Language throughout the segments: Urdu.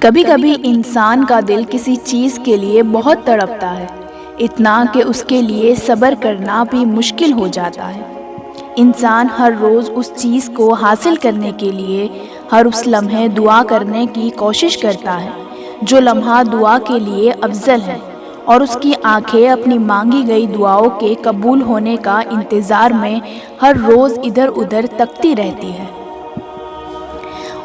کبھی کبھی انسان کا دل کسی چیز کے لیے بہت تڑپتا ہے، اتنا کہ اس کے لیے صبر کرنا بھی مشکل ہو جاتا ہے۔ انسان ہر روز اس چیز کو حاصل کرنے کے لیے ہر اس لمحے دعا کرنے کی کوشش کرتا ہے جو لمحہ دعا کے لیے افضل ہے، اور اس کی آنکھیں اپنی مانگی گئی دعاؤں کے قبول ہونے کا انتظار میں ہر روز ادھر ادھر تکتی رہتی ہے۔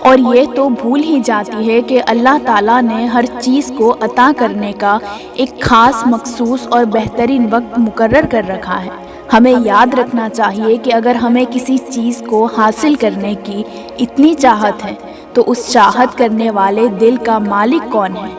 اور یہ تو بھول ہی جاتی ہے کہ اللہ تعالیٰ نے ہر چیز کو عطا کرنے کا ایک خاص مخصوص اور بہترین وقت مقرر کر رکھا ہے۔ ہمیں یاد رکھنا چاہیے کہ اگر ہمیں کسی چیز کو حاصل کرنے کی اتنی چاہت ہے تو اس چاہت کرنے والے دل کا مالک کون ہے؟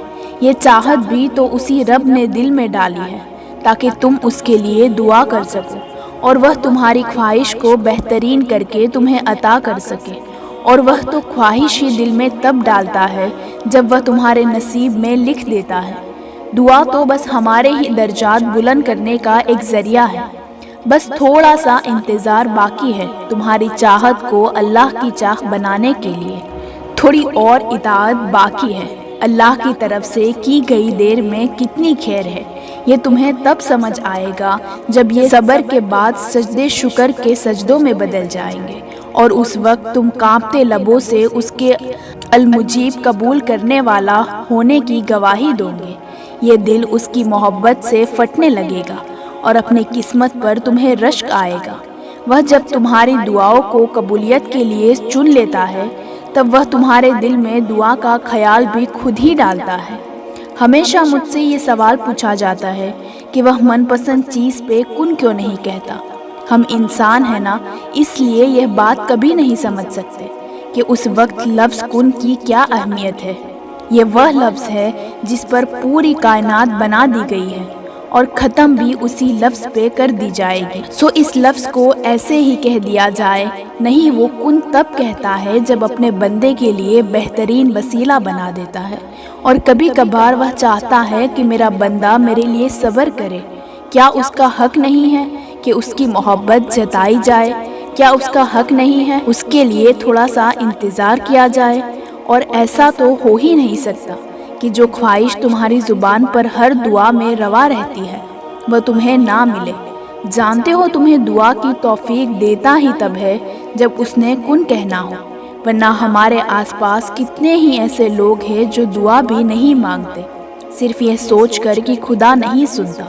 یہ چاہت بھی تو اسی رب نے دل میں ڈالی ہے تاکہ تم اس کے لیے دعا کر سکو، اور وہ تمہاری خواہش کو بہترین کر کے تمہیں عطا کر سکے۔ اور وہ تو خواہش ہی دل میں تب ڈالتا ہے جب وہ تمہارے نصیب میں لکھ دیتا ہے۔ دعا تو بس ہمارے ہی درجات بلند کرنے کا ایک ذریعہ ہے۔ بس تھوڑا سا انتظار باقی ہے تمہاری چاہت کو اللہ کی چاہ بنانے کے لیے، تھوڑی اور اطاعت باقی ہے۔ اللہ کی طرف سے کی گئی دیر میں کتنی خیر ہے، یہ تمہیں تب سمجھ آئے گا جب یہ صبر کے بعد سجدے شکر کے سجدوں میں بدل جائیں گے، اور اس وقت تم کانپتے لبوں سے اس کے المجیب قبول کرنے والا ہونے کی گواہی دو گے۔ یہ دل اس کی محبت سے پھٹنے لگے گا اور اپنی قسمت پر تمہیں رشک آئے گا۔ وہ جب تمہاری دعاؤں کو قبولیت کے لیے چن لیتا ہے تب وہ تمہارے دل میں دعا کا خیال بھی خود ہی ڈالتا ہے۔ ہمیشہ مجھ سے یہ سوال پوچھا جاتا ہے کہ وہ من پسند چیز پہ کن کیوں نہیں کہتا۔ ہم انسان ہیں نا، اس لیے یہ بات کبھی نہیں سمجھ سکتے کہ اس وقت لفظ کن کی کیا اہمیت ہے۔ یہ وہ لفظ ہے جس پر پوری کائنات بنا دی گئی ہے اور ختم بھی اسی لفظ پہ کر دی جائے گی۔ سو اس لفظ کو ایسے ہی کہہ دیا جائے، نہیں وہ کن تب کہتا ہے جب اپنے بندے کے لیے بہترین وسیلہ بنا دیتا ہے، اور کبھی کبھار وہ چاہتا ہے کہ میرا بندہ میرے لیے صبر کرے۔ کیا اس کا حق نہیں ہے کہ اس کی محبت جتائی جائے؟ کیا اس کا حق نہیں ہے اس کے لیے تھوڑا سا انتظار کیا جائے؟ اور ایسا تو ہو ہی نہیں سکتا کہ جو خواہش تمہاری زبان پر ہر دعا میں روا رہتی ہے وہ تمہیں نہ ملے۔ جانتے ہو تمہیں دعا کی توفیق دیتا ہی تب ہے جب اس نے کن کہنا ہو، ورنہ ہمارے آس پاس کتنے ہی ایسے لوگ ہیں جو دعا بھی نہیں مانگتے، صرف یہ سوچ کر کہ خدا نہیں سنتا۔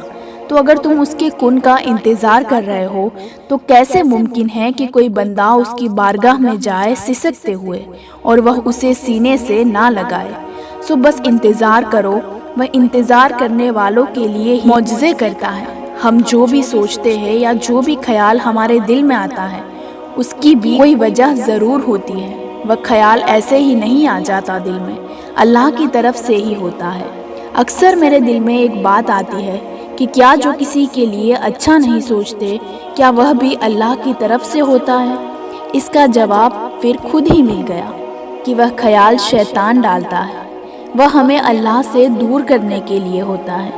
تو اگر تم اس کے کن کا انتظار کر رہے ہو تو کیسے ممکن ہے کہ کوئی بندہ اس کی بارگاہ میں جائے سسکتے ہوئے اور وہ اسے سینے سے نہ لگائے؟ سو بس انتظار کرو، وہ انتظار کرنے والوں کے لیے ہی معجزے کرتا ہے۔ ہم جو بھی سوچتے ہیں یا جو بھی خیال ہمارے دل میں آتا ہے اس کی بھی کوئی وجہ ضرور ہوتی ہے۔ وہ خیال ایسے ہی نہیں آ جاتا دل میں، اللہ کی طرف سے ہی ہوتا ہے۔ اکثر میرے دل میں ایک بات آتی ہے کہ کیا جو کسی کے لیے اچھا نہیں سوچتے کیا وہ بھی اللہ کی طرف سے ہوتا ہے؟ اس کا جواب پھر خود ہی مل گیا کہ وہ خیال شیطان ڈالتا ہے، وہ ہمیں اللہ سے دور کرنے کے لیے ہوتا ہے۔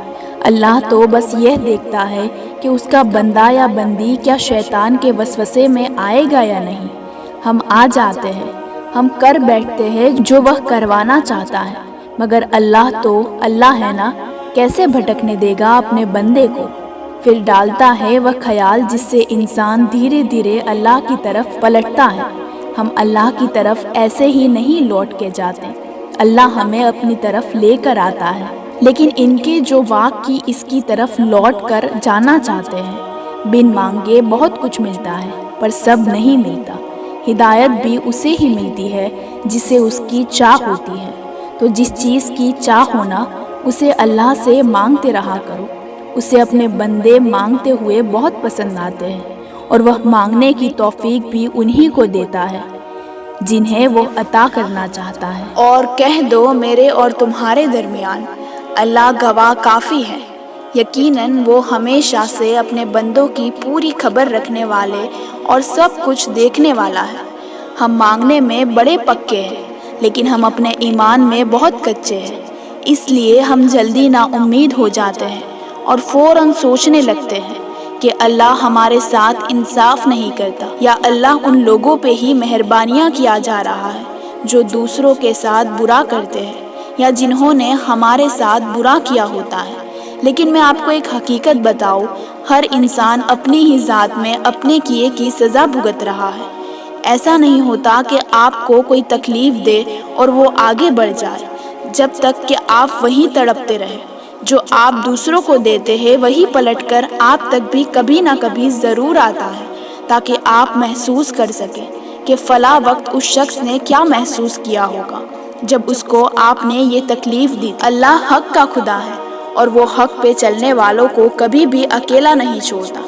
اللہ تو بس یہ دیکھتا ہے کہ اس کا بندہ یا بندی کیا شیطان کے وسوسے میں آئے گا یا نہیں۔ ہم آ جاتے ہیں، ہم کر بیٹھتے ہیں جو وہ کروانا چاہتا ہے، مگر اللہ تو اللہ ہے نا، کیسے بھٹکنے دے گا اپنے بندے کو؟ پھر ڈالتا ہے وہ خیال جس سے انسان دھیرے دھیرے اللہ کی طرف پلٹتا ہے۔ ہم اللہ کی طرف ایسے ہی نہیں لوٹ کے جاتے، اللہ ہمیں اپنی طرف لے کر آتا ہے۔ لیکن ان کے جو واقعی اس کی طرف لوٹ کر جانا چاہتے ہیں، بن مانگے بہت کچھ ملتا ہے پر سب نہیں ملتا۔ ہدایت بھی اسے ہی ملتی ہے جسے اس کی چاہ ہوتی ہے۔ تو جس چیز کی چاہ ہونا اسے اللہ سے مانگتے رہا کرو۔ اسے اپنے بندے مانگتے ہوئے بہت پسند آتے ہیں، اور وہ مانگنے کی توفیق بھی انہی کو دیتا ہے جنہیں وہ عطا کرنا چاہتا ہے۔ اور کہہ دو میرے اور تمہارے درمیان اللہ گواہ کافی ہے، یقیناً وہ ہمیشہ سے اپنے بندوں کی پوری خبر رکھنے والے اور سب کچھ دیکھنے والا ہے۔ ہم مانگنے میں بڑے پکے ہیں لیکن ہم اپنے ایمان میں بہت کچے ہیں، اس لیے ہم جلدی نا امید ہو جاتے ہیں اور فوراً سوچنے لگتے ہیں کہ اللہ ہمارے ساتھ انصاف نہیں کرتا، یا اللہ ان لوگوں پہ ہی مہربانیاں کیا جا رہا ہے جو دوسروں کے ساتھ برا کرتے ہیں، یا جنہوں نے ہمارے ساتھ برا کیا ہوتا ہے۔ لیکن میں آپ کو ایک حقیقت بتاؤں، ہر انسان اپنی ہی ذات میں اپنے کیے کی سزا بھگت رہا ہے۔ ایسا نہیں ہوتا کہ آپ کو کوئی تکلیف دے اور وہ آگے بڑھ جائے، جب تک کہ آپ وہیں تڑپتے رہے۔ جو آپ دوسروں کو دیتے ہیں وہی پلٹ کر آپ تک بھی کبھی نہ کبھی ضرور آتا ہے، تاکہ آپ محسوس کر سکیں کہ فلاں وقت اس شخص نے کیا محسوس کیا ہوگا جب اس کو آپ نے یہ تکلیف دی۔ اللہ حق کا خدا ہے اور وہ حق پہ چلنے والوں کو کبھی بھی اکیلا نہیں چھوڑتا۔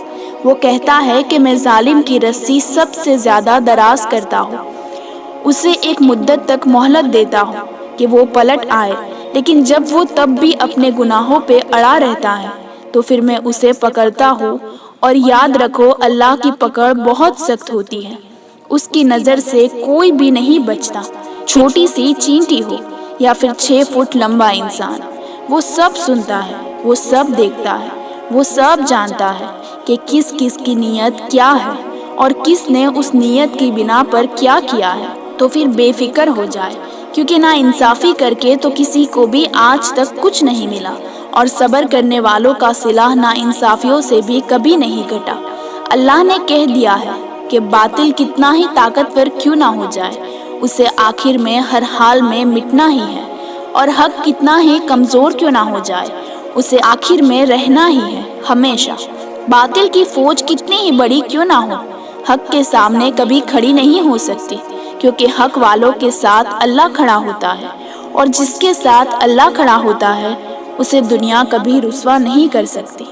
وہ کہتا ہے کہ میں ظالم کی رسی سب سے زیادہ دراز کرتا ہوں، اسے ایک مدت تک مہلت دیتا ہوں کہ وہ پلٹ آئے، لیکن جب وہ تب بھی اپنے گناہوں پہ اڑا رہتا ہے تو پھر میں اسے پکڑتا ہوں۔ اور یاد رکھو، اللہ کی پکڑ بہت سخت ہوتی ہے، اس کی نظر سے کوئی بھی نہیں بچتا، چھوٹی سی چینٹی ہو یا پھر 6 فٹ لمبا انسان۔ وہ سب سنتا ہے، وہ سب دیکھتا ہے، وہ سب جانتا ہے کہ کس کس کی نیت کیا ہے اور کس نے اس نیت کی بنا پر کیا کیا ہے۔ تو پھر بے فکر ہو جائے، کیونکہ نا انصافی کر کے تو کسی کو بھی آج تک کچھ نہیں ملا، اور صبر کرنے والوں کا صلہ نا انصافیوں سے بھی کبھی نہیں گھٹا۔ اللہ نے کہہ دیا ہے کہ باطل کتنا ہی طاقتور کیوں نہ ہو جائے، اسے آخر میں ہر حال میں مٹنا ہی ہے، اور حق کتنا ہی کمزور کیوں نہ ہو جائے، اسے آخر میں رہنا ہی ہے ہمیشہ۔ باطل کی فوج کتنی ہی بڑی کیوں نہ ہو، حق کے سامنے کبھی کھڑی نہیں ہو سکتی، کیونکہ حق والوں کے ساتھ اللہ کھڑا ہوتا ہے، اور جس کے ساتھ اللہ کھڑا ہوتا ہے اسے دنیا کبھی رسوا نہیں کر سکتی۔